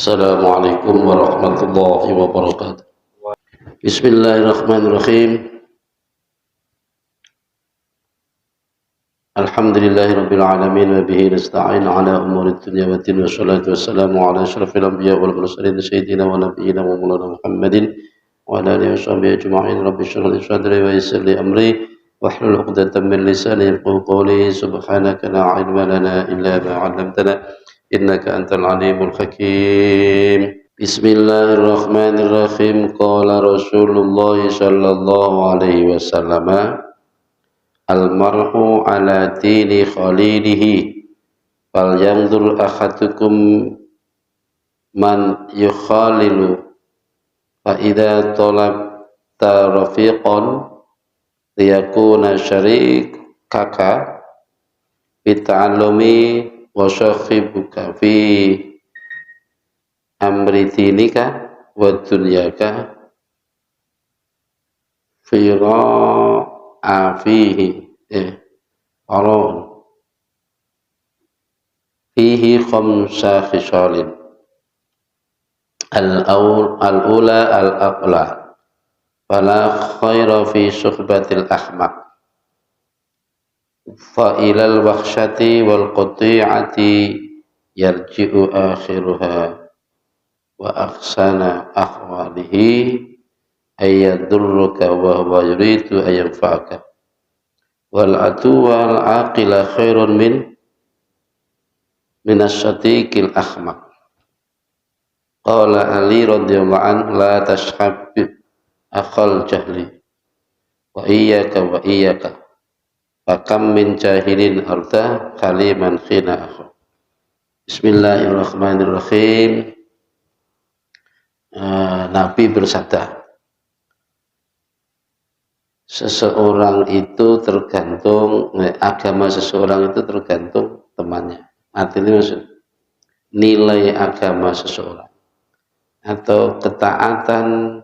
Assalamualaikum warahmatullahi wabarakatuh. Bismillahirrahmanirrahim. Alhamdulillahirabbil alamin wa bihi nasta'in ala umurid dunya waddin wassalatu wassalamu ala asyrafil anbiya wal mursalin sayyidina wa nabiyyina wa maulana Muhammadin wa ala alihi washabihi ajma'in. Rabbi shrah li sadri wa yassir li amri wahlul 'uqdatam min lisani yafqahu qawli. Subhanaka la 'ilma lana illa ma 'allamtana innaka antal alimul hakim. Bismillahirrahmanirrahim. Qala Rasulullah sallallahu alaihi wasallam, al-mar'u ala dini khalilihi fal yanzur ahadukum man yukhalilu fa idza talabta rafiqan liyakuna syarikaka bita'allumi wa syahibuka fi amri dinika wa dunyaka fihi fihi khamsa khisalin al-ula al-aqla fala khaira fi suhbatil ahmaq fa ilal wakhshati wal qati'ati yarji'u akhiruha wa akhsana akhwalihi ayyadurruka wa huwa yuridu ayyanfa'aka wal atu wal aqila khairun min asyatiqil ahmaq. Qala Ali radhiyallahu anhu la tashhab akhal jahli wa iyyaka fakam min jahilin arda khaliman khina akhu. Bismillahirrahmanirrahim. Nabi bersabda, seseorang itu tergantung, agama seseorang itu tergantung temannya. Artinya maksud nilai agama seseorang atau ketaatan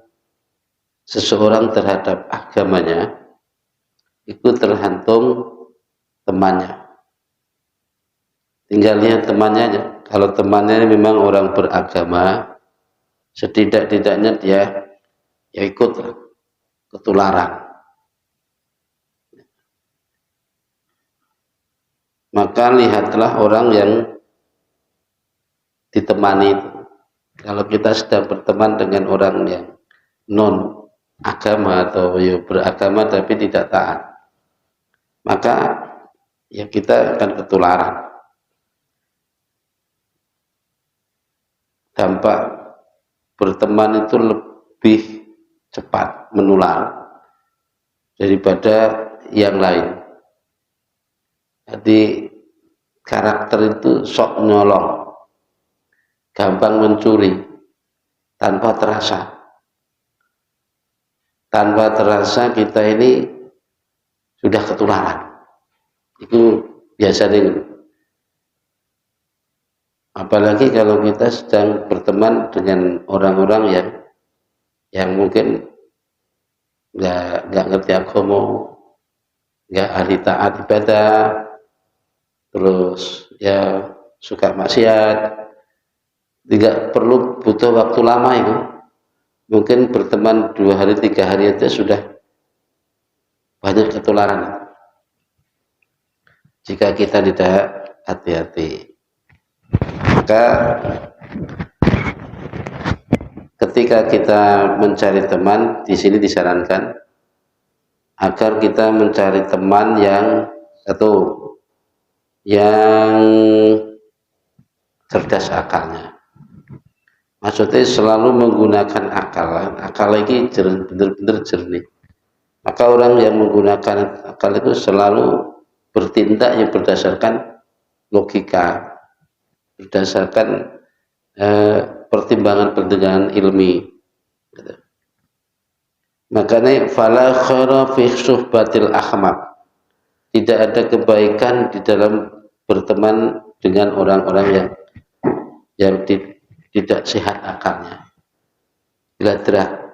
seseorang terhadap agamanya itu tergantung temannya. Tinggal lihat temannya aja. Kalau temannya memang orang beragama, setidak-tidaknya dia ikut ketularan. Maka lihatlah orang yang ditemani itu. Kalau kita sedang berteman dengan orang yang non agama atau ya beragama tapi tidak taat, maka ya kita akan ketularan. Dampak berteman itu lebih cepat menular daripada yang lain. Jadi karakter itu sok nyolong, gampang mencuri tanpa terasa. Tanpa terasa kita ini sudah ketularan. Itu biasanya. Apalagi kalau kita sedang berteman dengan orang-orang yang mungkin nggak ngerti agama, nggak ahli taat ibadah, terus ya suka maksiat, tidak perlu butuh waktu lama itu. Mungkin berteman 2 hari 3 hari aja sudah banyak ketularan jika kita tidak hati-hati. Maka ketika kita mencari teman, di sini disarankan agar kita mencari teman yang cerdas akalnya. Maksudnya selalu menggunakan akal lagi benar-benar jernih. Maka orang yang menggunakan akal itu selalu bertindak yang berdasarkan logika, berdasarkan pertimbangan ilmi. Makanya fala khaira fi suhbatil ahmaq. Tidak ada kebaikan di dalam berteman dengan orang-orang yang tidak sehat akalnya. Gladra.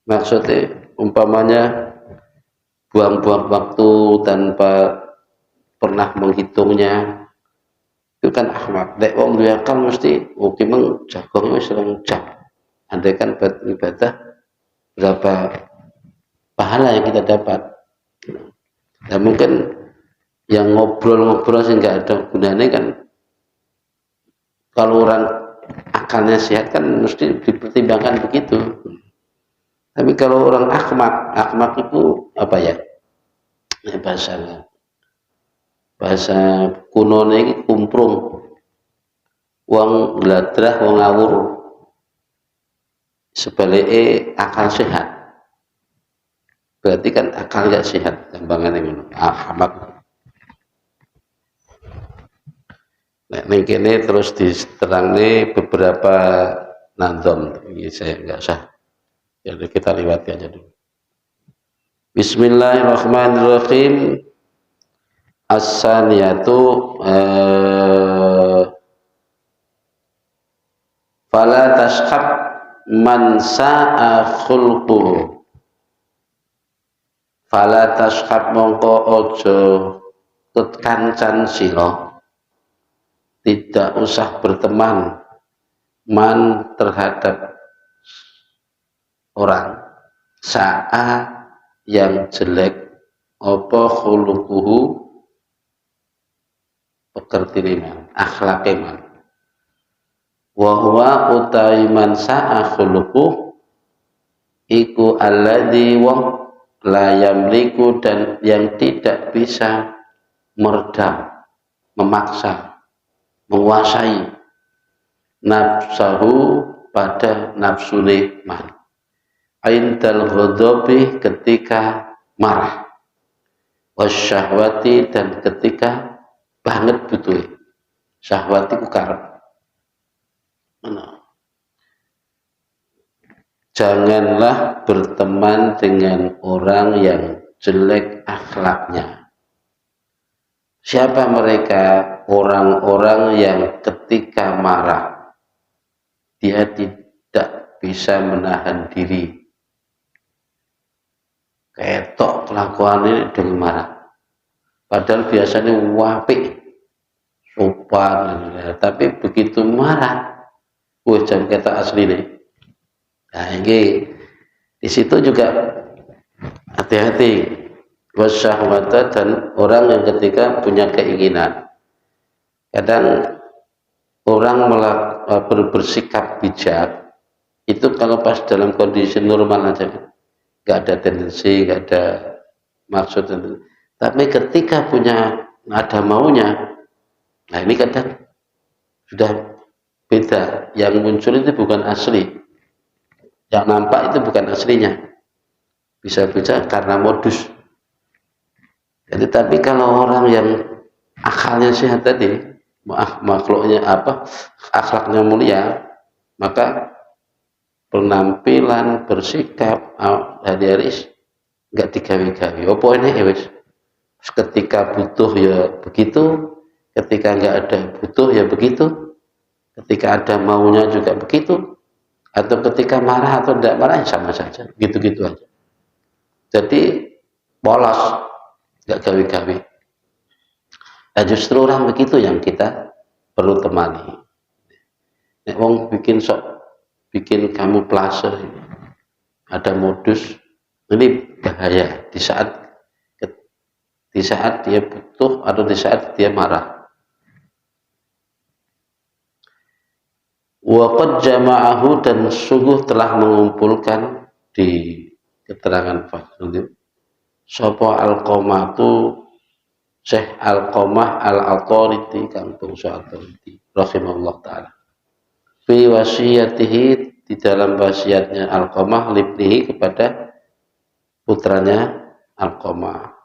Maksudnya umpamanya buang-buang waktu tanpa pernah menghitungnya, Itu kan ahmak. Dek wong duwe akal mesti oke meng jagonge wis rong jam. Andai kan ibadah berapa pahala yang kita dapat. Nah, mungkin yang ngobrol-ngobrol sih nggak ada gunanya kan. Kalau orang akalnya sehat kan mesti dipertimbangkan begitu. Tapi kalau orang akmak itu apa ya? Bahasa kuno ini kumprung. Wong gladrah, wong ngawur. Sebaliknya akal sehat. Berarti kan akal gak sehat. Gampangannya ngono. Ahmak. Nah, ini terus diterangnya beberapa nandom. Ini saya nggak usah. Jadi kita lewati aja dulu. Bismillahirrahmanirrahim. As-saniyatu fala tashkhab man sa'a khulquhu. Fala tashkhab mongko ojo kancan sira. Tidak usah berteman man terhadap orang sa'a yang jelek apa khuluquhu pekerti man akhlake man wa huwa utawi man sa'a khuluquhu iku alladzi wong la yamliku dan yang tidak bisa meredam memaksa menguasai nafsahu pada nafsu man indal ghadabi ketika marah wasyahwati dan ketika banget butuh syahwati ku karep janganlah berteman dengan orang yang jelek akhlaknya. Siapa mereka? Orang-orang yang ketika marah dia tidak bisa menahan diri. Ketok kelakuannya dengan marah. Padahal biasanya wapik, sopan, tapi begitu marah, jam ketok asli nih. Nah ini di situ juga hati-hati wasyahwata dan orang yang ketika punya keinginan. Kadang orang bersikap bijak itu kalau pas dalam kondisi normal aja, nggak ada tendensi, nggak ada maksud. Tapi ketika ada maunya, nah ini kadang sudah beda. Yang muncul itu bukan asli. Yang nampak itu bukan aslinya, bisa-bisa karena modus. Jadi tapi kalau orang yang akalnya sehat tadi, makhluknya akhlaknya mulia, maka penampilan bersikap hari-hari nggak digawe-gawe. Apa ini wis? Ketika butuh ya begitu, ketika nggak ada butuh ya begitu, ketika ada maunya juga begitu. Atau ketika marah atau tidak marah sama saja, gitu-gitu aja. Jadi polos, nggak gawe-gawe. Nah, justru orang begitu yang kita perlu temani. Nek wong bikin kamu plase, ada modus, ini bahaya di saat dia butuh atau di saat dia marah. Waqad jama'ahu dan sungguh telah mengumpulkan di keterangan Fakhrul sapa Al-Qamatu Syekh Al-Qamah Al-Authority kang bangsa authority rahimahullah taala fi wasiyatihi di dalam wasiatnya Al-Qamah libnihi kepada putranya Al-Qamah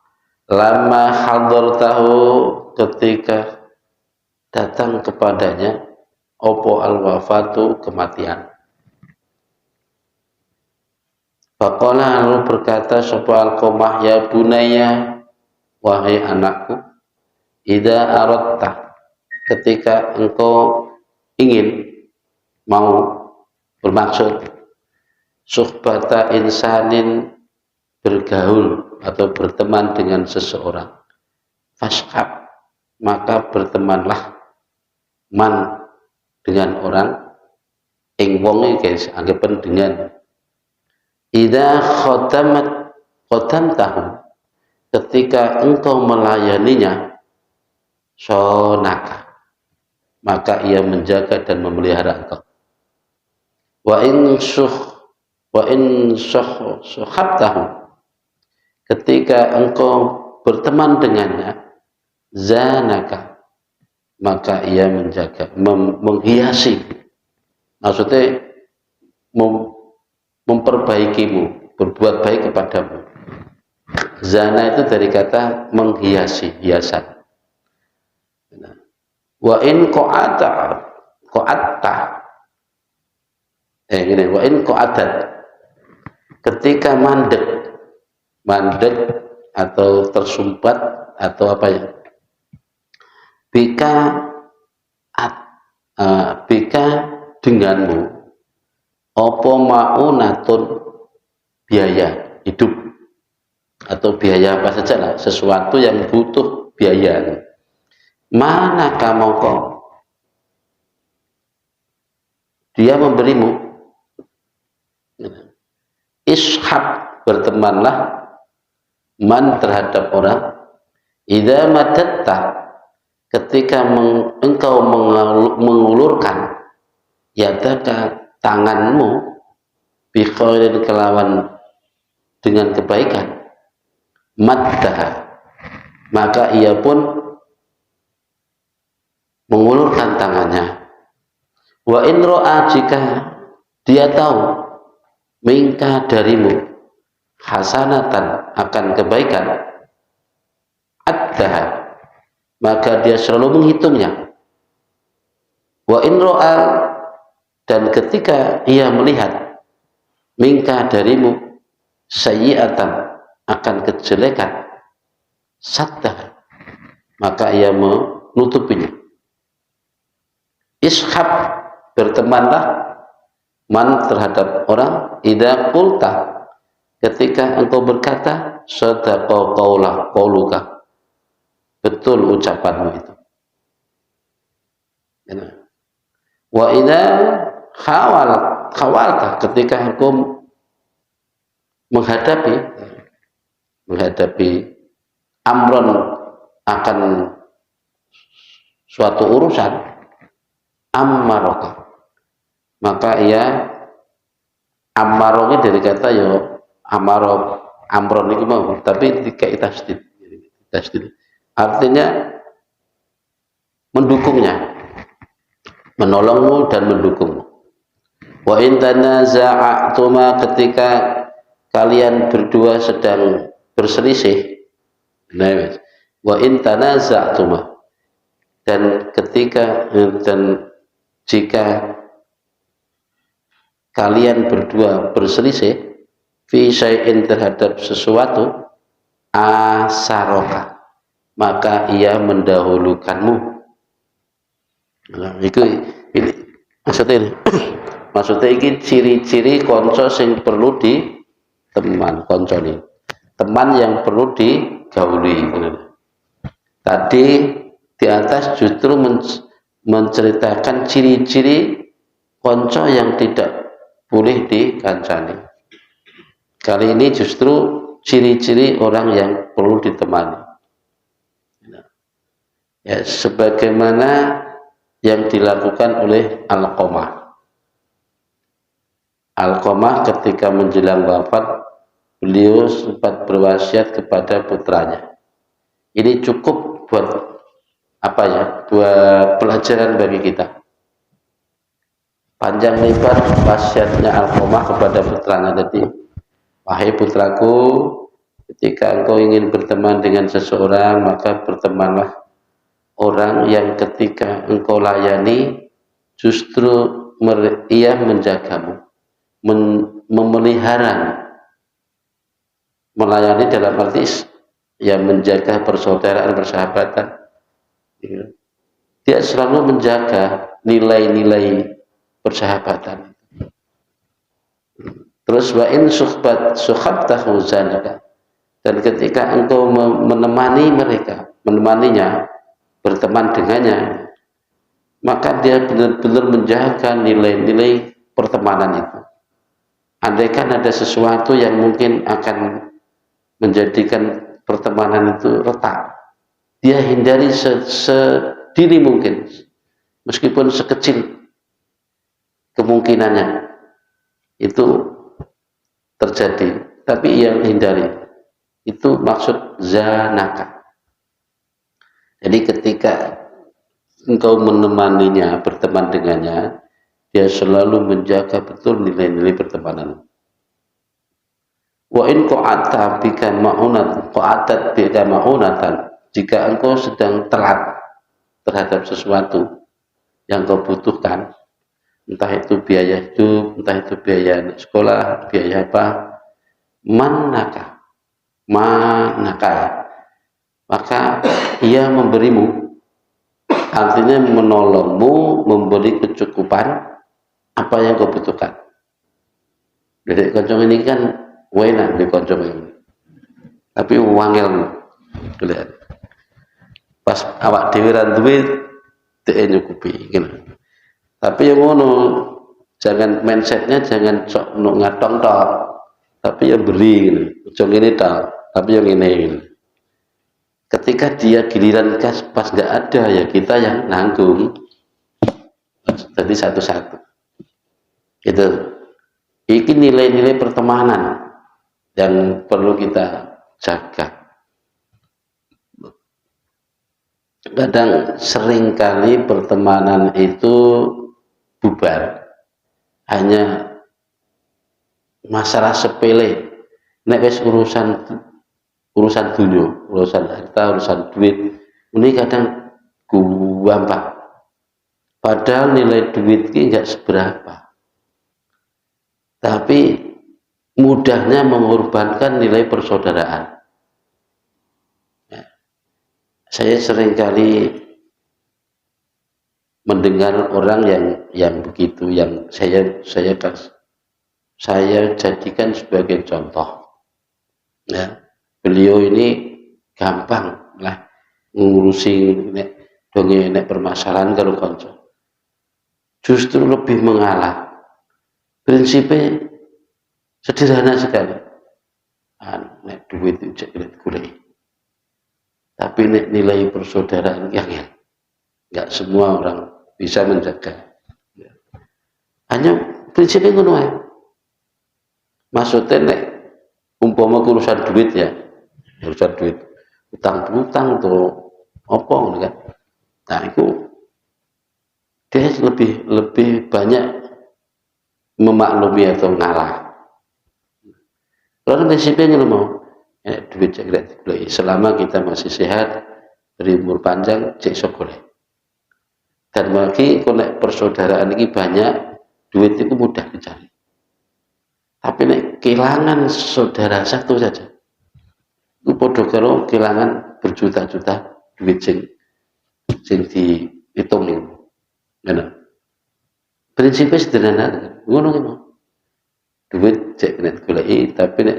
lama hadartahu ketika datang kepadanya opo al-wafatu kematian. Faqala lalu berkata sapa Al-Qamah ya bunaya wahai anakku idza aradta ketika engkau ingin mau bermaksud suhbata insanin bergaul atau berteman dengan seseorang fashab maka bertemanlah man dengan orang, ing wong iki anggapan dengan idza khatamtahu, ketika engkau melayaninya, sonaka, maka ia menjaga dan memelihara engkau. Wa in suhabtahu, ketika engkau berteman dengannya, zanaka, maka ia menjaga, menghiasi, maksudnya memperbaikimu, berbuat baik kepadamu. Zana itu dari kata menghiasi, hiasan. Wa in qa'atta, wa in qa'adat, ketika mandek atau tersumpat atau apa ya, bika denganmu, apa ma'unatun, biaya hidup atau biaya apa saja lah, sesuatu yang butuh biaya. Mana kamu kok dia memberimu, ishab, bertemanlah, man terhadap orang, idza madatta, ketika engkau mengulurkan, yadaka, tanganmu, bi khairin, kelawan dengan kebaikan, maddah, maka ia pun mengulurkan tangannya. Wa in ra'a, jika dia tahu, mingka, darimu, hasanatan, akan kebaikan, addaha, maka dia selalu menghitungnya. Wa in ra'a, dan ketika ia melihat, mingka, darimu, sayyi'atan, akan kejelekan, saddaha, maka ia menutupinya. Ishab, bertemanlah, man terhadap orang, idza qulta, ketika engkau berkata, sadaqa qauluka, betul ucapanmu itu. Wa idza khawalta, ketika engkau menghadapi amron, akan suatu urusan, ammaraka, maka ia, ammaroknya dari kata yo amarok, amron itu mau, tapi dikai tasdid, artinya mendukungnya, menolongmu dan mendukungmu. Wa in tanaza'atuma, ketika kalian berdua sedang berselisih, wa in tanaza'atuma, dan jika kalian berdua berselisih, fi syai'in, terhadap sesuatu, asaroka, maka ia mendahulukanmu. Nah, ini maksudnya ini ciri-ciri konco sing perlu di teman, konco ini teman yang perlu digauli. Tadi di atas justru menceritakan ciri-ciri konco yang tidak boleh dikancani. Kali ini justru ciri-ciri orang yang perlu ditemani. Ya, sebagaimana yang dilakukan oleh Alqamah. Alqamah ketika menjelang wafat, beliau sempat berwasiat kepada putranya. Ini cukup buat apa ya? Buat pelajaran bagi kita. Panjang lebar wasiatnya Alqamah kepada putranya tadi. Wahai putraku, ketika engkau ingin berteman dengan seseorang, maka bertemanlah orang yang ketika engkau layani justru ia menjagamu, memelihara, melayani dalam arti ya menjaga persaudaraan, persahabatan. Dia selalu menjaga nilai-nilai persahabatan. Terus wa in suhabtahu zanaka, dan ketika engkau menemani mereka, menemaninya, berteman dengannya, maka dia benar-benar menjaga nilai-nilai pertemanan itu. Andaikan ada sesuatu yang mungkin akan menjadikan pertemanan itu retak, dia hindari sedini mungkin, meskipun sekecil kemungkinannya itu terjadi, tapi ia hindari. Itu maksud zanaka. Jadi ketika engkau menemaninya, berteman dengannya, dia selalu menjaga betul nilai-nilai pertemanan. Wa in qa'ata bika ma'unat, qa'atat bika ma'unatan, jika engkau sedang telat terhadap sesuatu yang kau butuhkan, entah itu biaya hidup, entah itu biaya sekolah, biaya apa, manaka, maka ia memberimu, artinya menolongmu, memberi kecukupan apa yang kau butuhkan. Jadi koncong ini kan enak di koncong ini, tapi wangel lihat pas awak dhewe ra duwe dhek nyukupi gitu. Tapi yang ngono, jangan mindsetnya jangan sok ngatong tok, tapi yang beri gitu. Ojo ngene tok, tapi yang ini gitu. Ketika dia giliran kas pas nggak ada, ya kita yang nanggung. Jadi satu-satu. Itu. Ini nilai-nilai pertemanan yang perlu kita jaga. Kadang seringkali pertemanan itu bubar hanya masalah sepele. Nek wis urusan dunia, urusan harta, urusan duit, ini kadang gampang. Padahal nilai duit ini enggak seberapa, tapi mudahnya mengorbankan nilai persaudaraan. Saya seringkali mendengar orang yang begitu, yang saya jadikan sebagai contoh. Ya, beliau ini gampang lah ngurusi nek permasalahan kalau konco. Justru lebih mengalah. Prinsipnya sederhana sekali. Nek duit itu cek golek. Tapi nilai persaudaraan yang nggak semua orang bisa menjaga. Hanya prinsipnya ngono ae. Maksudnya nek umpama urusan duit ya, urusan duit, utang atau apa kan. Nah itu dia lebih banyak memaklumi atau ngalah. Kalau prinsipnya ngono mau. Duit cek golek selama kita masih sehat, berumur panjang cek iso golek. Dan bagi konek persaudaraan ini banyak, duit itu mudah dicari. Tapi nek kehilangan saudara satu saja, itu podo karo kehilangan berjuta-juta duit sing dihitung ini. Prinsipnya sederhana, ngono ngono. Duit cek golek, tapi nek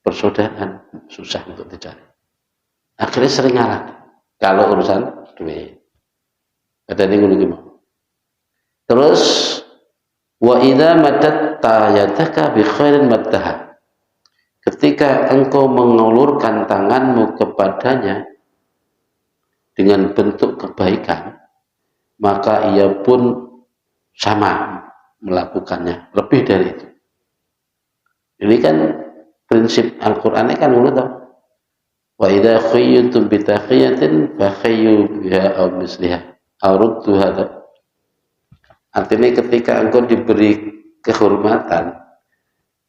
persaudaraan susah untuk dicari. Akhirnya sering ngalah kalau urusan duit. Kata ini ngono. Terus wa idza madatta yadaka bi khairin maddaha. Ketika engkau mengulurkan tanganmu kepadanya dengan bentuk kebaikan, maka ia pun sama melakukannya, lebih dari itu. Ini kan prinsip Al-Qur'an kan ngono to. Wa idza khayytum bi tahiyatin fa khayyu biha aw misliha aw rudduha. Artinya ketika engkau diberi kehormatan,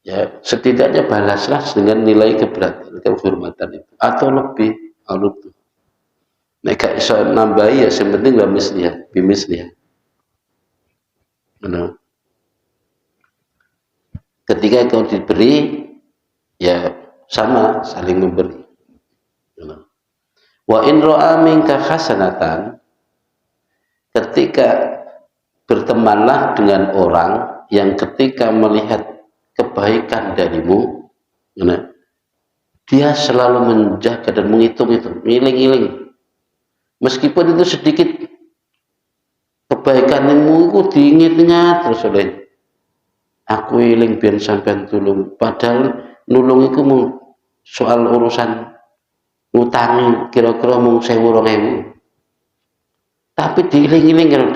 ya setidaknya balaslah dengan nilai keberatan kehormatan itu atau lebih alutu. Nek gak iso nambahi ya sing penting wa misliha, bimisliha. Benar. Ketika kau diberi, ya sama saling memberi. Wa in ra'a minka hasanatan, ketika bertemanlah dengan orang yang ketika melihat kebaikan darimu, dia selalu menjaga dan menghitung itu, ngiling-ngiling. Meskipun itu sedikit kebaikanmu iku diinget-ingat terus oleh aku eling biyen sampean tulung, padahal nulung iku mung soal urusan ngutangi kira-kira mung 1000-2000, tapi diiling-iling karo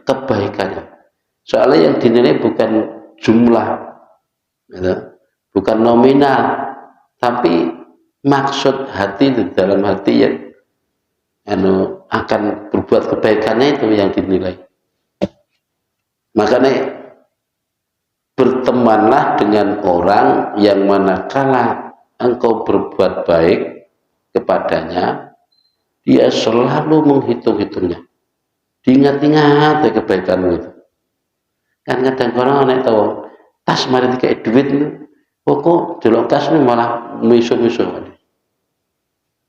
kebaikannya. Soalnya yang dinilai bukan jumlah, gitu, bukan nominal, tapi maksud hati di dalam hati yang akan berbuat kebaikannya itu yang dinilai. Makanya bertemanlah dengan orang yang manakala engkau berbuat baik kepadanya, dia selalu menghitung-hitungnya, diingat-ingat kebaikanmu itu. Kan kadang orang nek tahu tas mari dikek duit kok delok tas malah miso-miso.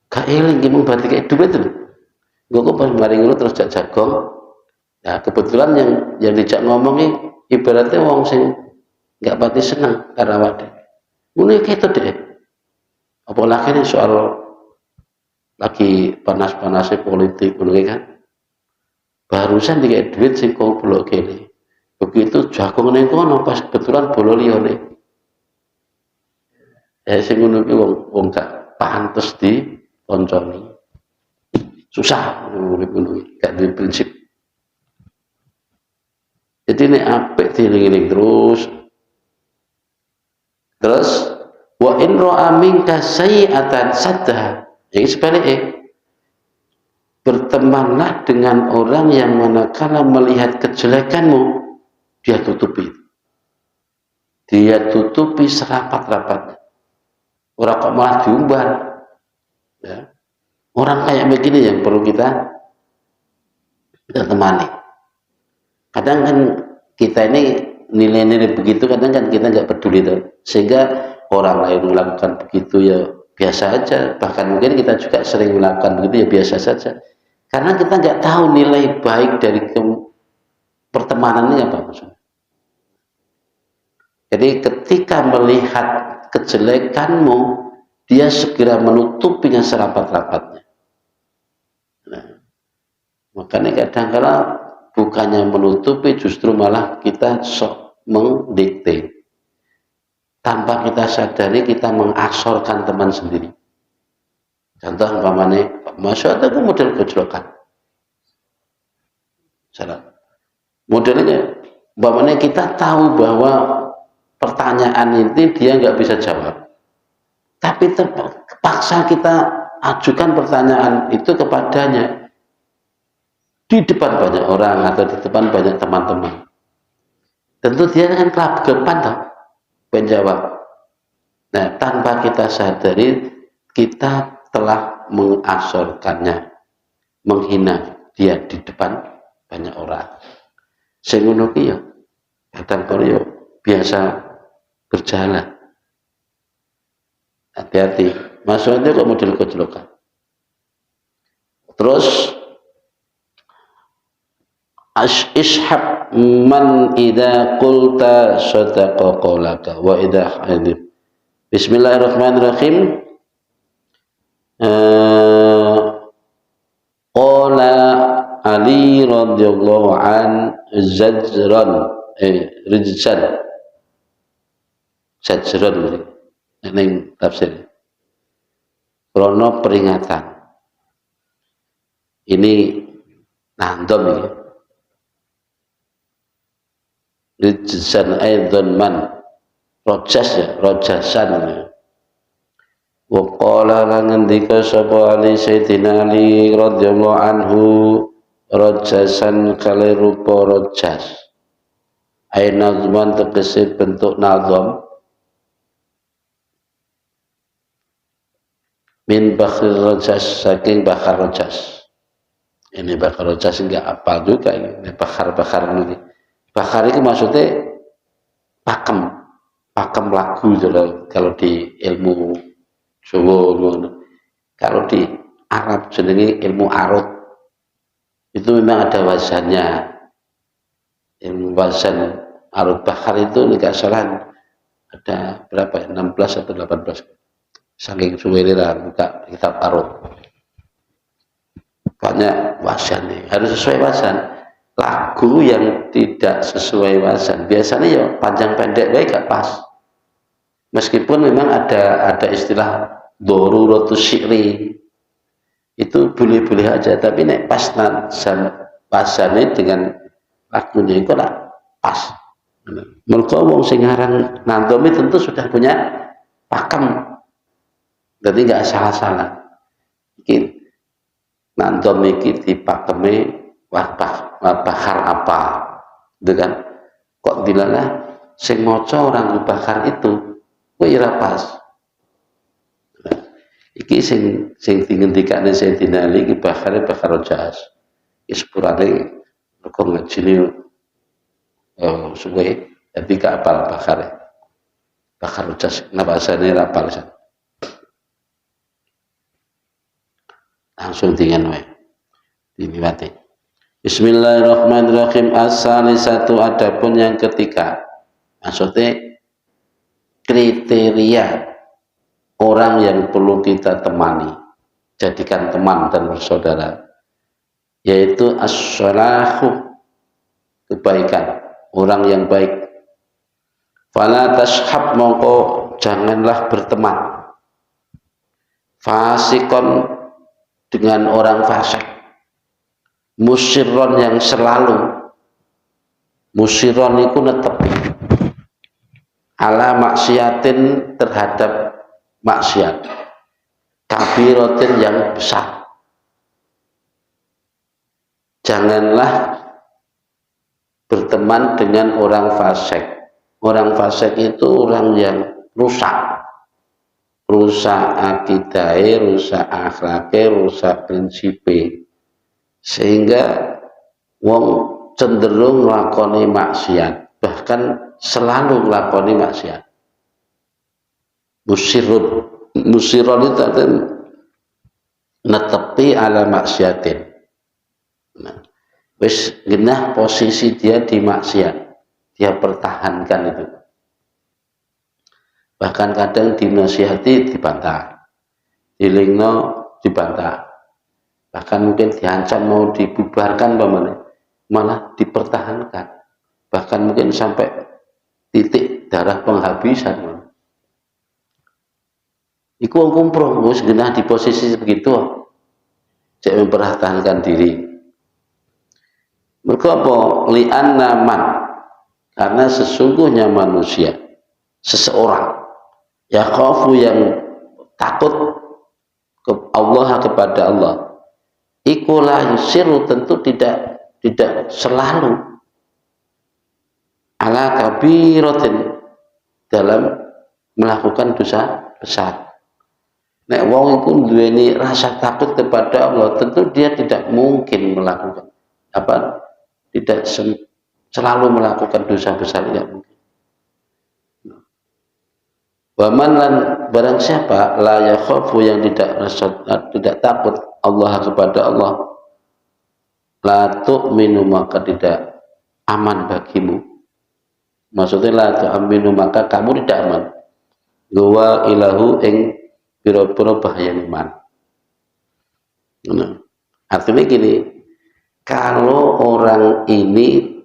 Gak eling ki mung berarti kayak duit lho. Kok pas mari ngono terus jak jagong. Nah, kebetulan yang dijak ngomongin ibaratnya wong sing enggak pati seneng karo awake. Ngono keto deh. Apalagi ini soal lagi panas-panasnya politik ngono kan. Barusan dikek duit sing kok blok kene. Begitu jagong ning kono pas kebetulan bolo liyane. Sing ngono ki wong gak pantes di konconi. Susah urip ngono, gak duwe prinsip. Jadi nek apik dieling-eling terus wa in ra'a minka sayi'atan saddaha. Jadi sebaliknya bertemanlah dengan orang yang manakala melihat kejelekanmu dia tutupi. Dia tutupi serapat-rapatnya. Orang kok malah diumbar. Ya. Orang kayak begini yang perlu kita temani. Kadang kan kita ini nilai-nilai begitu, kadang kan kita nggak peduli tuh. Sehingga orang lain melakukan begitu ya biasa aja. Bahkan mungkin kita juga sering melakukan begitu ya biasa saja. Karena kita nggak tahu nilai baik dari pertemanan ini apa maksudnya. Jadi ketika melihat kejelekanmu, dia segera menutupinya serapat-rapatnya. Nah, makanya kadang-kadang bukannya menutupi, justru malah kita sok mendikte. Tanpa kita sadari, kita mengaksorkan teman sendiri. Contoh umpamanya, masya Allah itu model gojlokan. Salah. Modelnya, umpamanya kita tahu bahwa pertanyaan ini dia nggak bisa jawab. Tapi terpaksa kita ajukan pertanyaan itu kepadanya di depan banyak orang atau di depan banyak teman-teman. Tentu dia akan kelabakan toh menjawab. Nah, tanpa kita sadari kita telah mengaksorkannya, menghina dia di depan banyak orang. Sing ngono ki ya kadang-kadang biasa berjalan. Hati-hati, maksudnya kok model kejolokan. Terus ishab man idza qulta sadaqa qawlaka wa idza hadith. Bismillahirrahmanirrahim. Qala Ali radhiyallahu an zajran ning tafsir krono peringatan ini nandom ya rijsan aidan man rojas ya rojasan ya. Wa qala lan ngendika sapa Ali Sayyidina Ali radhiyallahu anhu rojasan kale rupa rojas ai nazman tegese bentuk nazam min bakhir rojas saking bakar rojas. Ini bakar rojas enggak apal juga ini bakar-bakar ini. Bakar itu maksudnya pakem lagu kalau di ilmu Jawa. Kalau di Arab jenenge ilmu arut. Itu memang ada wazannya. Ilmu wazan arut bakar itu enggak salah ada berapa ya? 16 atau 18. Saking suwelera buka kitab arut. Banyak wazan nih, harus sesuai wazan. lagu yang tidak sesuai wazan. Biasanya ya panjang pendek baik gak pas. Meskipun memang ada istilah daruratus syi'ri, itu boleh-boleh aja, tapi nek pas pasane dengan lagunya itu lah pas. Mereka wong sing aran nantomi tentu sudah punya pakem, jadi nggak salah-salah. Iki nantom iki dipakemi bakar apa, dengan kok dilana sing maca orang bakar itu, kok ira pas. Iki sing dingendikane Sayyidina Ali iki bakare bakar jas. Sepurane kok ngajine suwe dadi gak apal bakare. Bakar jas nabasane ra apal. Langsung dengan wae. Diniwati. Bismillahirrahmanirrahim. As-salisatu, adapun yang ketiga. Maksudnya kriteria orang yang perlu kita temani, jadikan teman dan bersaudara, yaitu as-salahu, kebaikan, orang yang baik. Fala tashhab, mongko janganlah berteman fasikon, dengan orang fasik, musirron, yang selalu, musirron itu netep ala maksiatin, terhadap maksiat, kabiratin, yang besar. Janganlah berteman dengan orang fasik. Orang fasik itu orang yang rusak akidahnya, rusak akhlaknya, rusak prinsipnya, sehingga wong cenderung nglakoni maksiat, bahkan selalu nglakoni maksiat. Musirun itu artinya netepi ala maksiatin. Nah, wis genah posisi dia di maksiat, dia pertahankan itu. Bahkan kadang dinasihati dibantah, dilingno dibantah, bahkan mungkin diancam mau dibubarkan, malah dipertahankan, bahkan mungkin sampai titik darah penghabisan. Iku wong kumprong wis genah di posisi begitu, cek mempertahankan diri. Mergo apa? Li'anna man, karena sesungguhnya manusia, seseorang ya khafu, yang takut ke Allah, kepada Allah, iku la yusiru, tentu tidak selalu ala kabiratin, dalam melakukan dosa besar. Nek wong iku duweni rasa takut kepada Allah, tentu dia tidak mungkin melakukan tidak selalu melakukan dosa besar, tidak mungkin. Waman, lan barang siapa la yakhafu, yang tidak takut Allah, kepada Allah, la tu'minu, maka tidak aman bagimu. Maksudnya la tu'minu, maka kamu tidak aman. Gua ilahu, ing pira-pira bahaya iman. Artinya gini, kalau orang ini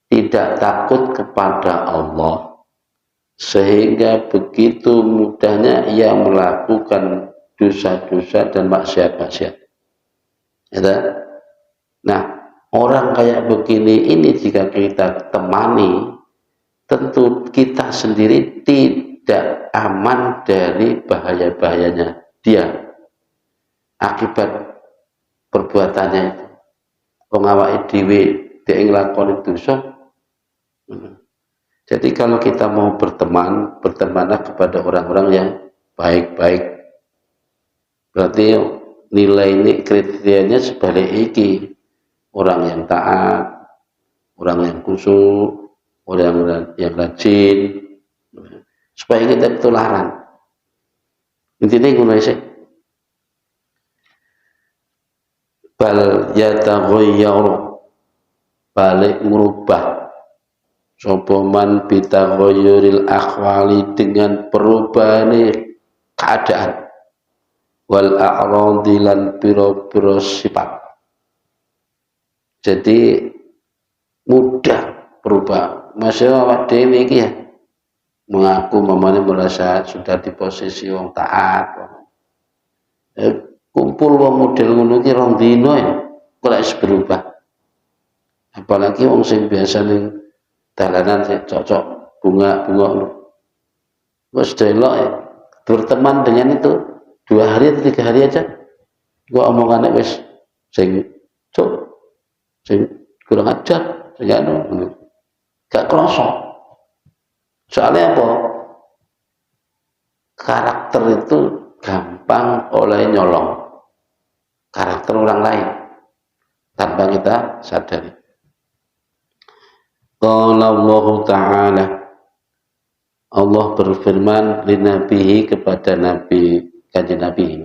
tidak takut kepada Allah, sehingga begitu mudahnya ia melakukan dosa-dosa dan maksiat-maksiat. Nah, orang kayak begini ini jika kita temani, tentu kita sendiri tidak aman dari bahaya-bahayanya dia akibat perbuatannya itu. Wong awake dhewe dhek nglakoni dosa. Jadi kalau kita mau bertemanlah kepada orang-orang yang baik-baik. Berarti nilai ini kriterianya sebalik iki. Orang yang taat, orang yang khusyuk, orang yang rajin, supaya kita ketularan. Intinya ngono sih. Bal yataghayyaru, balik merubah sopoman bitaghayyuril akhwali, dengan perubahan keadaan, wal a'radi, lan pira-pira sifat. Jadi mudah berubah. Masih awak dhewe iki ya mengaku mamane merasa sudah di posisi wong taat. Kumpul wong model ngono ki rong dina ya kok wis berubah. Apalagi wong sing biasa ning dalanan sing cocok bunga-bunga ngono. Wis delok ya, berteman dengan itu 2 hari atau 3 hari aja gua omongannya wis sing cuk sing kurang ajar sing anu gak krasa. Soalnya apa? Karakter itu gampang oleh nyolong karakter orang lain tanpa kita sadari. Qala Allah Ta'ala, Allah berfirman li nabihi kepada Nabi kanjeng Nabi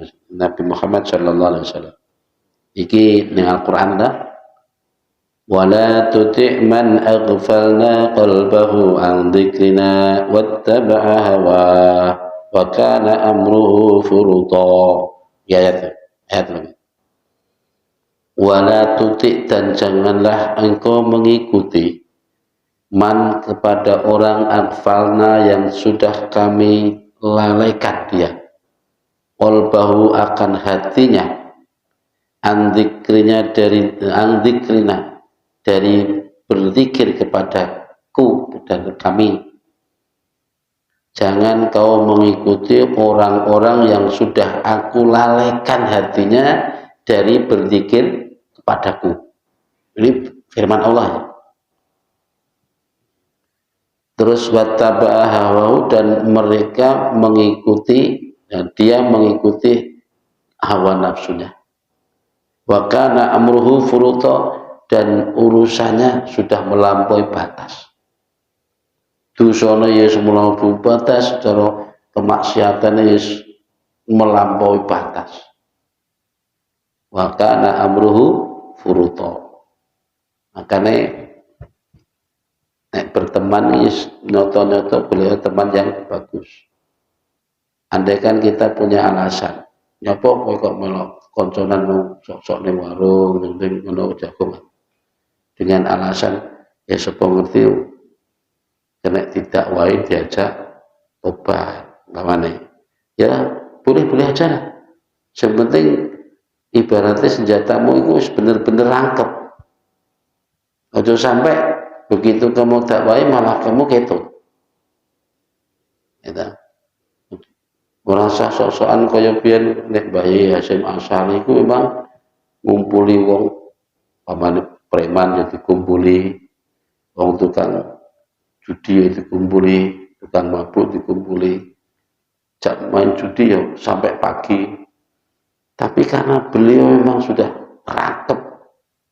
Muhammad sallallahu alaihi wasallam. Iki ning Al-Qur'an dah. Wala tuti' man aghfalna qalbahu an dzikrina wattaba'a hawa wa kana amruhu furuta. Ya ayat lagi. Wala tuti' dan janganlah engkau mengikuti man kepada orang aghfalna yang sudah kami lalaikan dia qalbahu akan hatinya an dzikrina dari berzikir kepadaku dan kami. Jangan kau mengikuti orang-orang yang sudah aku lalaikan hatinya dari berzikir kepadaku. Ini firman Allah. Terus wattaba'a hawahu dan mereka mengikuti dan dia mengikuti hawa nafsunya. Wa kana amruhu furuta dan urusannya sudah melampaui batas. Dosane ya melampaui batas, cara kemaksiatannya ya melampaui batas. Wa kana amruhu furuta. Makanya berteman is nyoto-nyoto beliau teman yang bagus. Andaikan kita punya alasan, nyopo kok melok konconan sok-sok ning warung ning ngono jagongan. Dengan alasan ya sapa ngerti kena tidak wae diajak obat namanya. Ya boleh-boleh aja lah. Yang penting ibaratnya senjatamu itu bener-bener rangkep. Ojo sampai begitu kamu tak baik malah kamu ketut. Gitu. Merasa sok-sokan kaya biyen nek bayi Hasyim Asy'ari iku memang ngumpuli wong pamane preman ya dikumpuli, wong tukang judi ya dikumpuli, tukang mabuk dikumpuli, jak main judi ya sampai pagi. Tapi karena beliau memang sudah rakep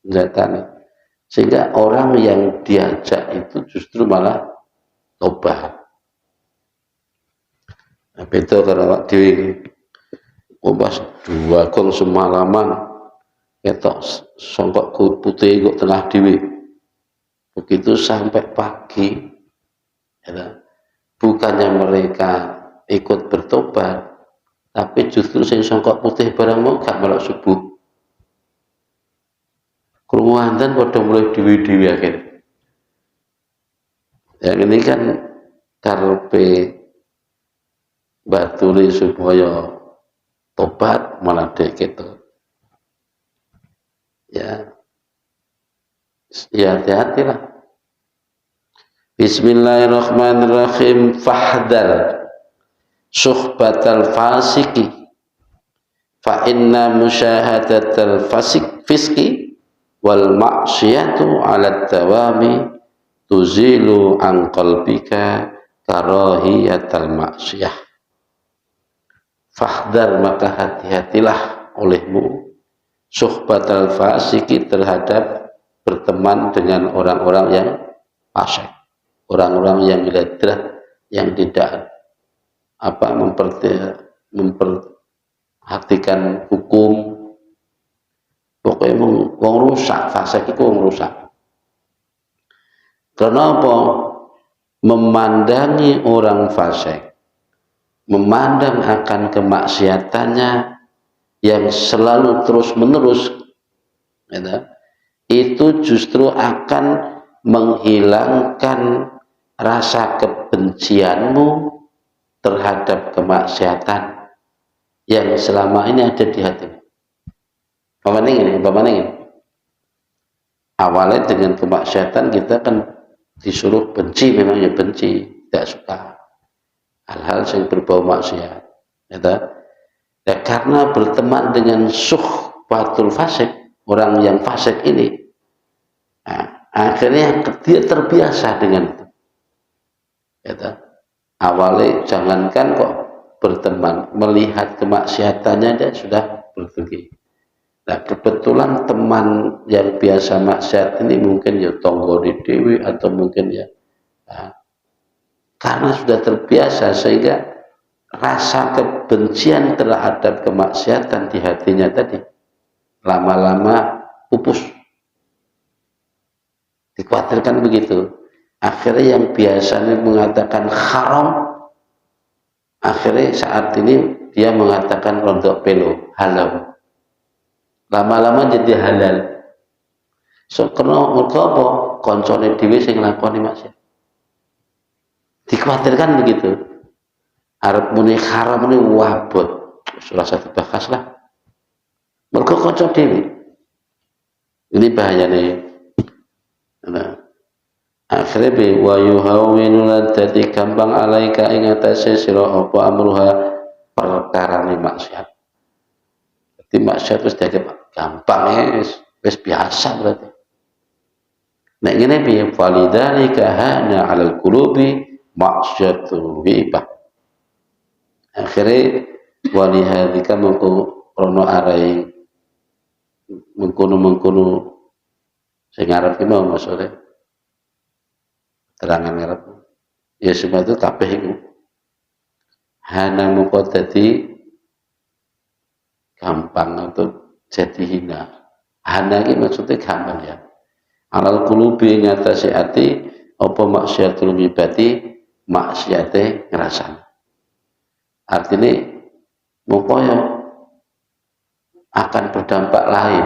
senjatanya, sehingga orang yang diajak itu justru malah tobat. Nah, beda karena dewi kompas 2 gong semalaman ketok songkok putih kok tengah dewi. Begitu sampai pagi, ya, bukannya mereka ikut bertobat, tapi justru sing songkok putih barang mau gak melok subuh. Keruangan pada mulai dewi-dewi akhir. Yang ini kan karpe baturi supaya tobat malah dek gitu. Ya hati-hatilah. Bismillahirrahmanirrahim. Fahdar suhbatal fasiki fa inna musyahadatal fiski wal maksiyatu ala dawami tuzilu an qalbika karahiyatal maksiyah. Fahdar maka hati-hatilah olehmu suhbatal fasiki terhadap berteman dengan orang-orang yang fasik, orang-orang yang ledrah, yang tidak memperhatikan hukum. Pokoknya wong rusak, fasik itu wong rusak. Karena apa? Memandangi orang fasik, memandang akan kemaksiatannya yang selalu terus menerus, itu justru akan menghilangkan rasa kebencianmu terhadap kemaksiatan yang selama ini ada di hatimu. Bagaimana ini? Awalnya dengan kemaksiatan kita kan disuruh benci, memang ya benci, tidak suka hal-hal yang berbau maksiat. Ya, karena berteman dengan suhbatul fasik, orang yang fasik ini, nah, akhirnya dia terbiasa dengan itu. Awalnya jangankan kok berteman, melihat kemaksiatannya dia sudah berpergi. Nah, kebetulan teman yang biasa maksiat ini mungkin ya tonggo di dewi atau mungkin ya, nah, karena sudah terbiasa sehingga rasa kebencian terhadap kemaksiatan di hatinya tadi lama-lama pupus. Dikhawatirkan begitu. Akhirnya yang biasanya mengatakan haram, akhirnya saat ini dia mengatakan rontok pelo, halal. Lama-lama jadi halal. So kena mergo apa? Koncone dhewe sing nglakoni maksiat. Dikhawatirkan begitu. Arep muni haram ini wabot. Ora usah dibahas lah. Mergo kanca dhewe. Ini bahayane. Nah, akhirnya bi wa yuhawwinu ladati gampang alaika ing atase sira apa amruha perkarane maksiat. Jadi maksiat wis dianggap gampang wis biasa berarti. Nek ngene piye walidzalika hana 'alal qulubi maksiatul ghibah. Akhire walihadzika mengko rono arai mengkono sing arep ki mau maksudnya terangan ngarep ya semua itu kabeh iku hana mengko dadi gampang atau jadi hina. Hana ini maksudnya gampang ya. Alal qulubi ngatasi ati apa maksiatul ngibati maksiate ngerasani. Artinya mukanya akan berdampak lain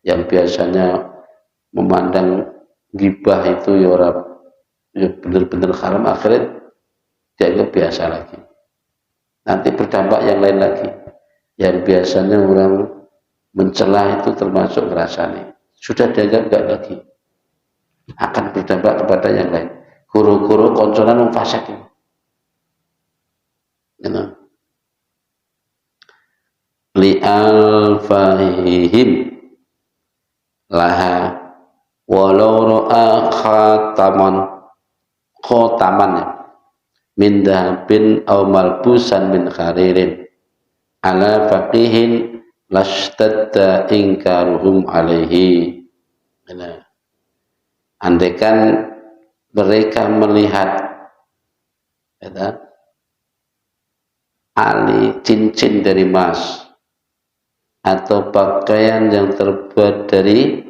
yang biasanya memandang gibah itu ya orang ya benar-benar haram, akhirnya dianggap biasa lagi. Nanti berdampak yang lain lagi. Yang biasanya orang mencela itu termasuk ngerasani, sudah dianggap enggak lagi, akan berdampak kepada yang lain. Guru-guru konconan wong fasik ini. Li'al fahihim laha walau ra'a khataman min dahabin aw malbusan min kharirin ala faqihin lashtadda ingkaruhum alaihi. Andaikan mereka melihat ali cincin dari emas atau pakaian yang terbuat dari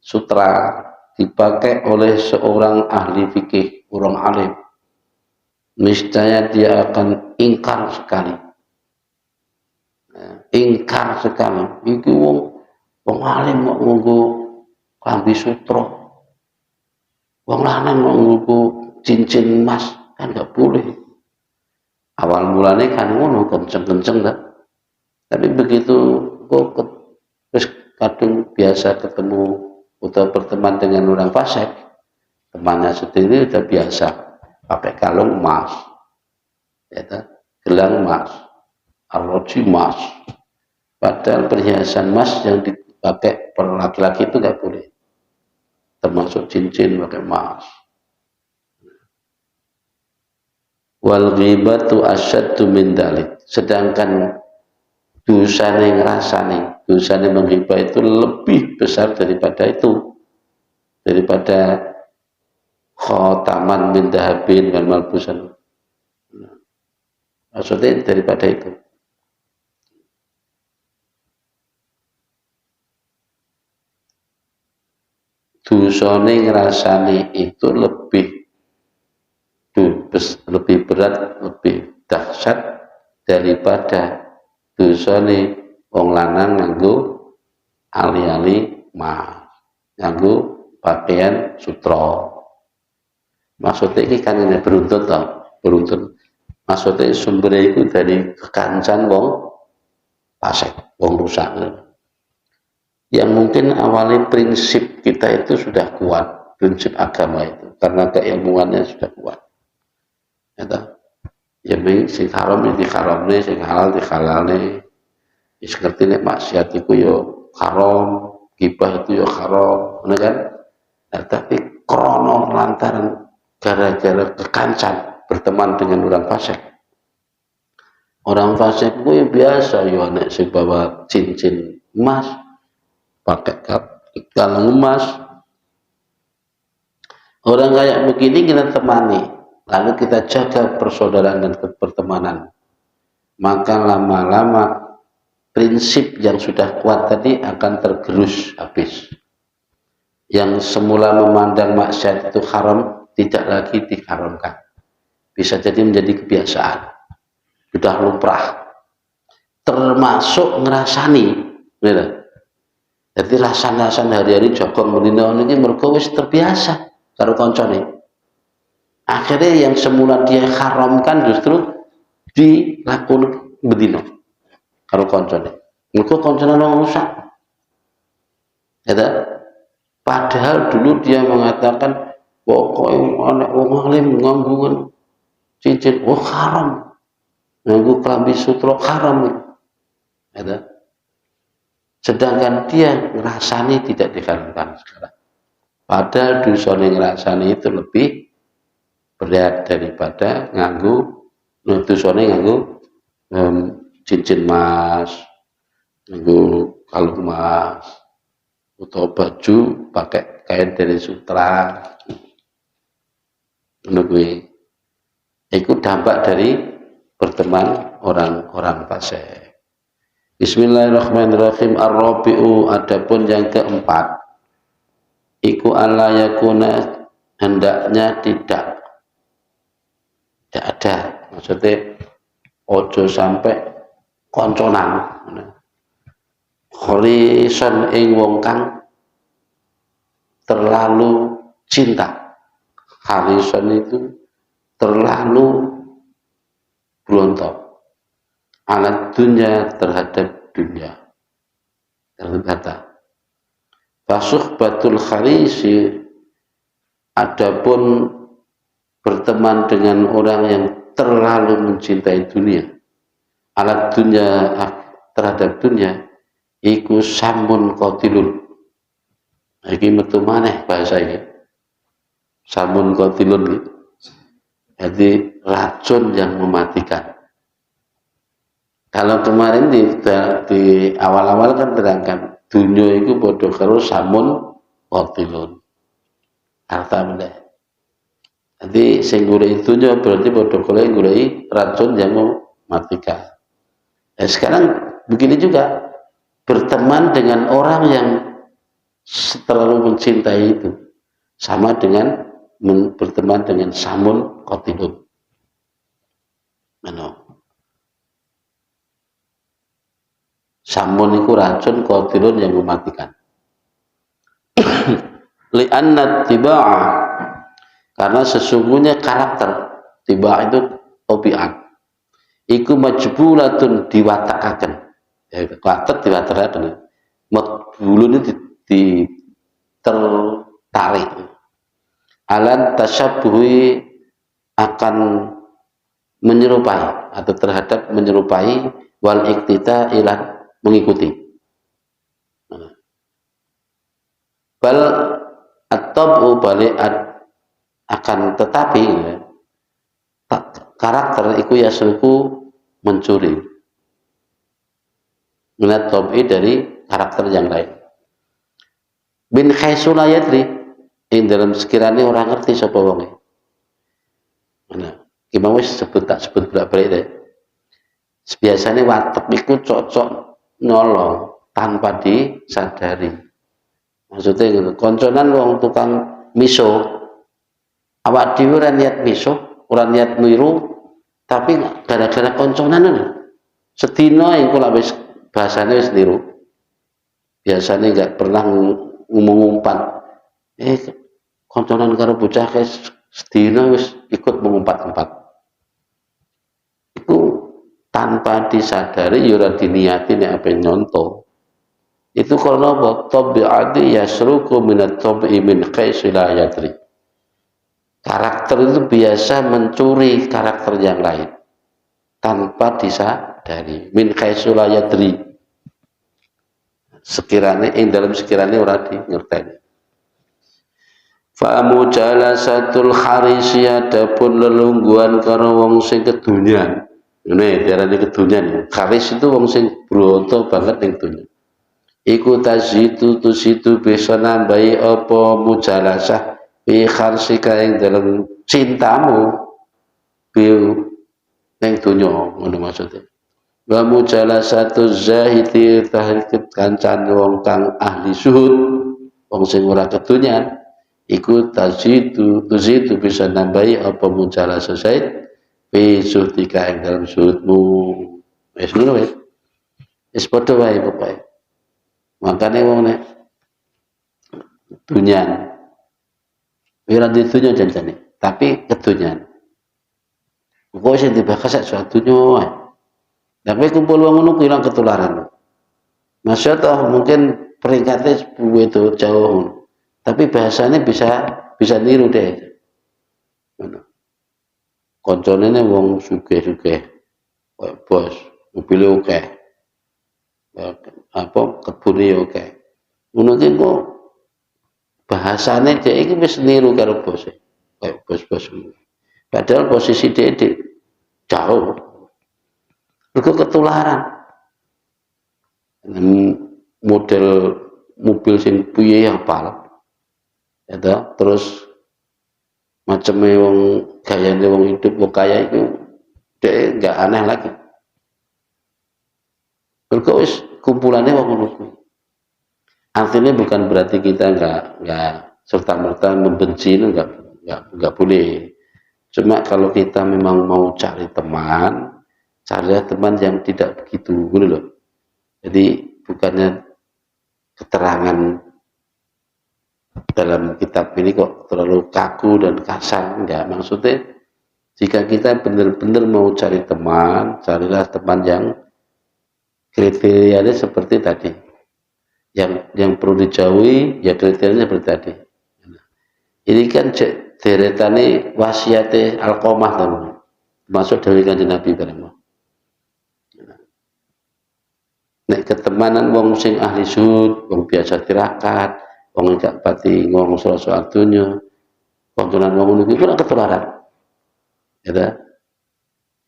sutra dipakai oleh seorang ahli fikih, orang alim, niscaya dia akan ingkar sekali. Ingkar sekali. Iki wong alim kok nganggo klambi sutra. Wong lanang kok nganggo cincin emas, kan enggak boleh. Awal mulanya kan ngono kenceng-kenceng dah. Tapi begitu kok terus kadung biasa ketemu atau berteman dengan orang fasik, temannya sendiri sudah biasa pakai kalung emas, gelang emas, arloji emas. Padahal perhiasan emas yang dipakai per laki-laki itu nggak boleh, termasuk cincin pakai emas. Wal ghibatu asyaddu min dzalik. Sedangkan dosane ngrasani, dosane menghibah itu lebih besar daripada itu, daripada khotaman min dahabin wal malbusan. Maksudnya daripada itu. Dosane ngrasani itu lebih berat, lebih dahsyat daripada dosane wong lanang nganggo ali-ali mas, nganggo pakaian sutra. Maksudnya ini kan ini beruntun tau, beruntun. Maksudnya sumbernya itu dari kekancan wong fasik, wong rusak. Yang mungkin awalnya prinsip kita itu sudah kuat, prinsip agama itu, karena keilmuannya sudah kuat. Ya, sing haram ini haramnya, sing halal di halalnya. Wis ngerti nek maksiat iku yo haram, gibah itu yo haram, bener kan? Nah, tapi krono lantaran gara-gara kekancan berteman dengan orang fasik. Orang fasik itu yang biasa yo nek sing bawa cincin emas, pakai kalung emas. Orang kayak begini kita temani, lalu kita jaga persaudaraan dan pertemanan. Maka lama-lama prinsip yang sudah kuat tadi akan tergerus habis. Yang semula memandang maksiat itu haram, tidak lagi diharamkan. Bisa jadi menjadi kebiasaan. Sudah lumrah. Termasuk ngerasani. Bener? Jadi rasan-rasan hari-hari jokong menino ini mergo wis terbiasa karo koncone. Akhirnya yang semula dia haramkan justru dilakukan bedino. Kalau koncone, mereka koncone orang rusak. Padahal dulu dia mengatakan, pokoknya anak wong alim nganggungan cincin, haram, nganggu kelambi sutra haram. Sedangkan dia ngerasani tidak diharamkan sekarang. Padahal dosane ngerasani itu lebih berat daripada nganggu, dosane nganggu cincin emas, kalung emas, atau baju pakai kain dari sutra. Menurut itu dampak dari berteman orang-orang fasik. Bismillahirrahmanirrahim. Ar-rabi'u, adapun yang keempat, iku alla yakuna, hendaknya tidak ada, maksudnya ojo sampai konconan khorison ing wong kang terlalu cinta. Khorison itu terlalu berontok alat dunia, terhadap dunia. Terkata fasuh batul kharisi, adapun berteman dengan orang yang terlalu mencintai dunia, alat dunia, terhadap dunia, iku samun qatilun. Iki metu maneh bahasa ini. Samun qatilun. Jadi racun yang mematikan. Kalau kemarin di awal-awal kan terangkan dunia itu bodoh karo samun qatilun. Harta benda. Jadi sing golek dunya berarti bodoh golek racun yang mematikan. Sekarang begini juga, berteman dengan orang yang terlalu mencintai itu sama dengan berteman dengan samun qatilun. Samun itu racun, qatilun yang mematikan. Li'anna tiba'a, karena sesungguhnya karakter tiba' itu tabiat, iku majbulatun diwatakaken. Karakter diwatakaken. Majbulun itu tertarik. Alan tasyabuhi, akan menyerupai atau terhadap menyerupai, wal iktita ilan mengikuti. Bal at-tabu balik akan tetapi karakter itu yasruku mencuri minat tabi dari karakter yang lain. Bin khaisula yadri, ing dalam sekiranya orang ngerti sapa wonge. Gimana wis sebut bolak-balik deh. Biasanya watek iku cocok nyolong tanpa disadari. Maksudnya gitu, konconan wong tukang miso, awak dhewe ora niat miso, ora niat niru, tapi gara-gara konconan sedina engko lak wis bahasane wis niru. Biasanya enggak pernah ngumpat konconan karo bocah sedina wis ikut mengumpat-umpat. Iku tanpa disadari ya ora diniati nek ape nyonto. Itu karena apa? Tabi'ati yasruku minat tabi'i min qaisi la yadri. Karakter itu biasa mencuri karakter yang lain tanpa disadari. Min qaisi la yadri. Sekiranya dalam sekiranya ora di ngerteni. Fa mujalasatul kharisi adapun lelungguhan karo wong sing kedunyan. Ngene diarani kedunyan. Kharis itu wong sing broto banget ning dunya. Iku tazitu tusitu bisa nambahi apa mujalasah fi kharsika ing dalam cintamu bi ning dunya ngono maksudnya. Wa mujalasatu zahidi tahqiq kancan wong kang ahli zuhud wong sing ora kedunyan iku tusitu bisa nambahi apa mujalasah zaid fi zuhdika ing dalam zuhudmu. Wis ngono wis. Wis padha wae pokoke. Makanya wong nek dunyan ora ditunya janjane, tapi kedunyan. Kok sing dibahas sak suatu wae. Tapi kumpul wong ngono ilang ketularan. Masyaallah mungkin peringkatnya itu jauh. Tapi bahasanya bisa niru deh. Koncone wong sugih-sugih. Bos, mobil oke. Apa kebune ya oke. Ngono ki kok bahasane dhek iki wis niru karo bose. Kayak bos-bos. Padahal posisi dhek jauh. Mergo ketularan. Model mobil sing piye hafal. Ya terus macamnya wong gayane wong hidup wong kaya itu dhek enggak aneh lagi. Mergo wis kumpulannya wong ngono kuwi. Artinya bukan berarti kita enggak serta-merta membenci, enggak boleh. Cuma kalau kita memang mau cari teman, carilah teman yang tidak begitu, gitu loh. Jadi bukannya keterangan dalam kitab ini kok terlalu kaku dan kasar, enggak. Maksudnya jika kita benar-benar mau cari teman, carilah teman yang kriterianya seperti tadi. Yang perlu dijauhi ya kriterianya seperti tadi. Ini kan deretane wasiate Alqamah teman. Masuk dari Kanjeng Nabi bareng. Nek ketemanan wong sing ahli zuhud, wong biasa tirakat, wong gak pati ngomong soal dunya, konconan wong ngono iku ora ketularan. Ya.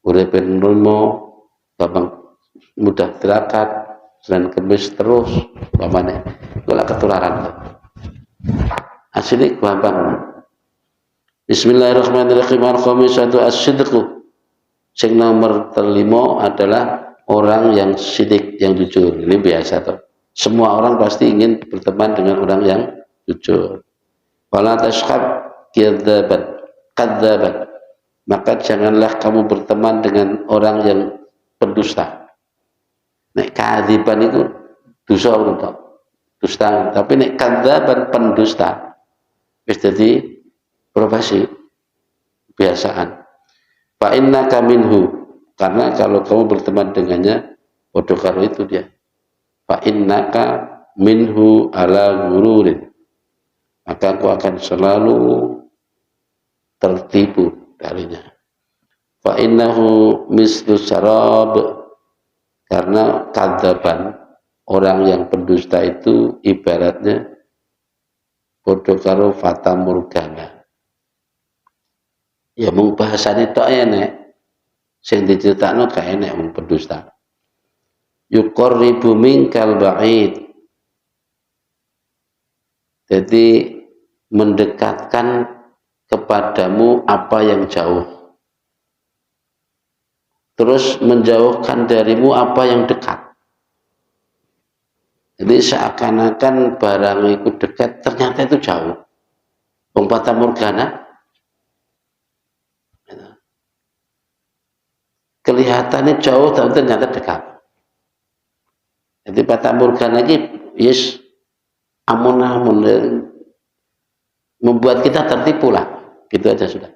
Urip nulmo, babang mudah tirakat, selain kemis terus, bapaknya, kalau ketularan. Asli gampang. Bismillahirrahmanirrahim. Al-khamisatu as-sidqu. Sing nomor 5 adalah orang yang sidik, yang jujur. Ini biasa tuh. Semua orang pasti ingin berteman dengan orang yang jujur. Wala tashkhab kadzaban. Maka janganlah kamu berteman dengan orang yang pendusta. Nek kadziban itu dosa untuk dusta, tapi nek kadzaban pendusta wis dadi profesi kebiasaan. Fa innaka minhu, karena kalau kamu berteman dengannya padha karo itu dia. Fa innaka minhu ala ghururin, maka aku akan selalu tertipu darinya. Fa innahu mislu syarab, karena kadzaban orang yang pendusta itu ibaratnya padha karo fata morgana. Ya mung bahasane tok enek, sing diceritakno gak enek wong pendusta. Yuqarribu minkal ba'id. Jadi mendekatkan kepadamu apa yang jauh. Terus menjauhkan darimu apa yang dekat. Jadi seakan-akan barang itu dekat, ternyata itu jauh. Wong fata morgana kelihatannya jauh tapi ternyata dekat. Jadi fata morgana iki yes amun-amun membuat kita tertipu lah, gitu aja sudah.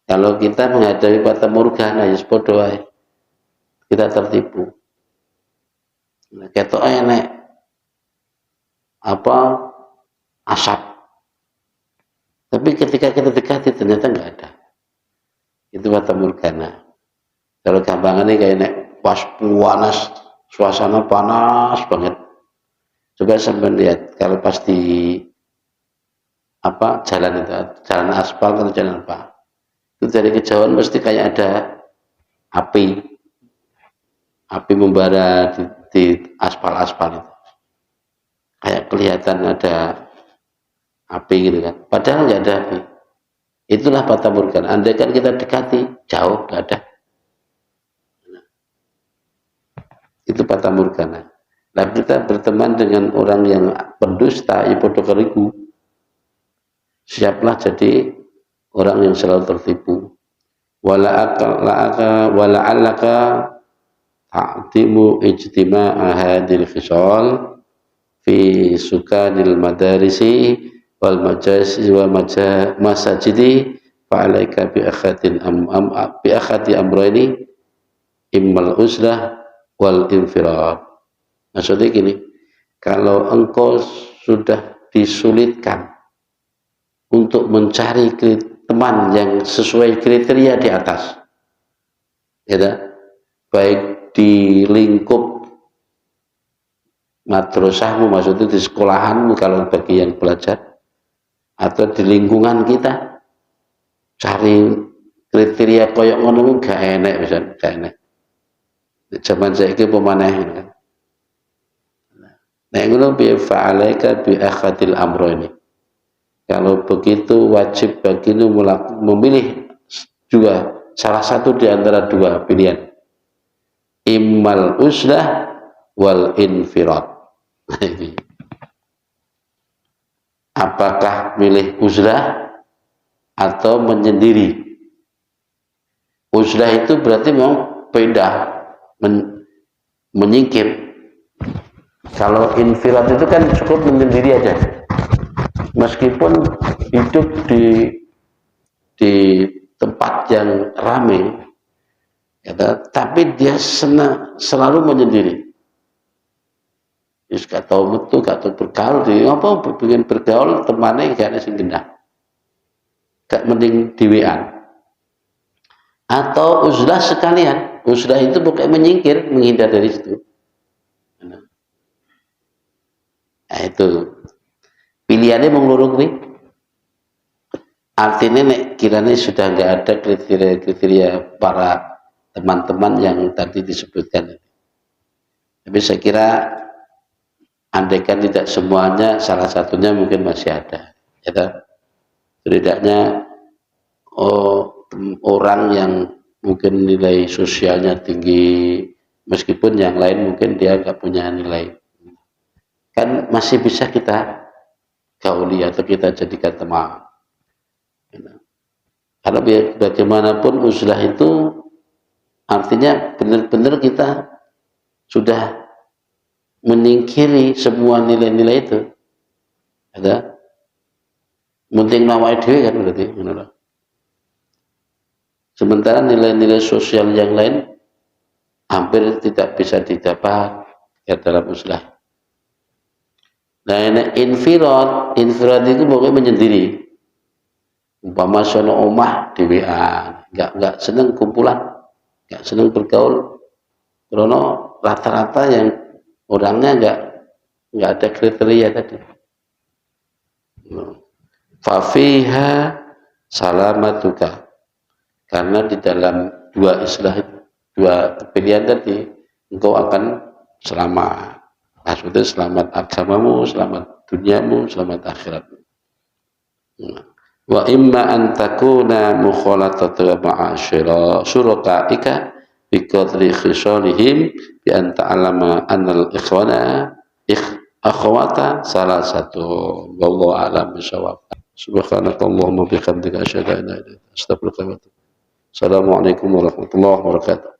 Kalau kita menghadapi fata morgana ya sepodo ae, kita tertipu. Nah, ketok enek apa asap, tapi ketika kita dekati ternyata nggak ada. Itu fata morgana. Kalau gampangannya kayak nek pas panas, suasana panas banget. Coba sampai lihat kalau pas di apa jalan itu, jalan aspal atau jalan apa, itu dari kejauhan pasti kayak ada api, api membara di aspal-aspal itu, kayak kelihatan ada api gitu kan, padahal nggak ada api. Itulah fata morgana. Andai kan kita dekati jauh nggak ada, itu fata morgana. Nah, kita berteman dengan orang yang pendusta, ipodo keriku, siaplah jadi orang yang selalu tertipu. Wala'allaka ta'timu ijtima'a hadil khisal fi sukanil madarisi wal majasi wa masajidi fa'alaika bi akhati amrayni immal uzlah wal infirad. Maksudnya gini, kalau engkau sudah disulitkan untuk mencari teman yang sesuai kriteria di atas, ya, baik di lingkup madrasahmu, maksudnya di sekolahanmu kalau bagi yang belajar, atau di lingkungan kita, cari kriteria koyok ngono gak enak, misalnya gak enak. Zaman saiki pemanah kan. Nah, ngono bi fa'alaika bi akhadil amrayni. Kalau begitu wajib bagimu memilih juga salah satu di antara dua pilihan. Immal uzlah wal infirad. Apakah milih uzlah atau menyendiri? Uzlah itu berarti memang pindah, menyingkir. Kalau infirad itu kan cukup menyendiri aja, meskipun hidup di tempat yang ramai, ya, tapi dia selalu menyendiri. Terus gak tahu metu, gak tahu bergaul, di apa pengen bergaul temannya gak ada sing genah, gak mending dewean. Atau uzlah sekalian, uzlah itu bukan menyingkir, menghindar dari situ. Nah, itu pilihannya mengelurung nih. Artinya nek kiranya sudah nggak ada kriteria para teman-teman yang tadi disebutkan. Tapi saya kira andaikan tidak semuanya, salah satunya mungkin masih ada. Ya, setidaknya orang yang mungkin nilai sosialnya tinggi, meskipun yang lain mungkin dia nggak punya nilai, kan masih bisa kita gauli atau kita jadikan teman. Karena bagaimanapun uzlah itu artinya benar-benar kita sudah menyingkiri semua nilai-nilai itu. Ada penting nawai dewe kan berarti. Sementara nilai-nilai sosial yang lain hampir tidak bisa didapat ya dalam uzlah. Nah, infirad itu pokoknya menyendiri. Umpama sono omah dhewean, enggak seneng kumpulan, enggak seneng bergaul, karena rata-rata yang orangnya enggak ada kriteria tadi. Fafiha salamatuka, karena di dalam dua pilihan tadi engkau akan selamat. Maksudnya selamat agamamu, selamat duniamu, selamat akhiratmu. Wa imma an takuna mukhalatatu ma'asyira surakaika bi qadri khisalihim bi an ta'lama annal ikhwana akhwata salah satu. Wallahu a'lam bishawab. Subhanakallahumma bihamdika asyhadu an la ilaha illa anta astaghfiruka wa atubu ilaik. Assalamualaikum warahmatullahi wabarakatuh.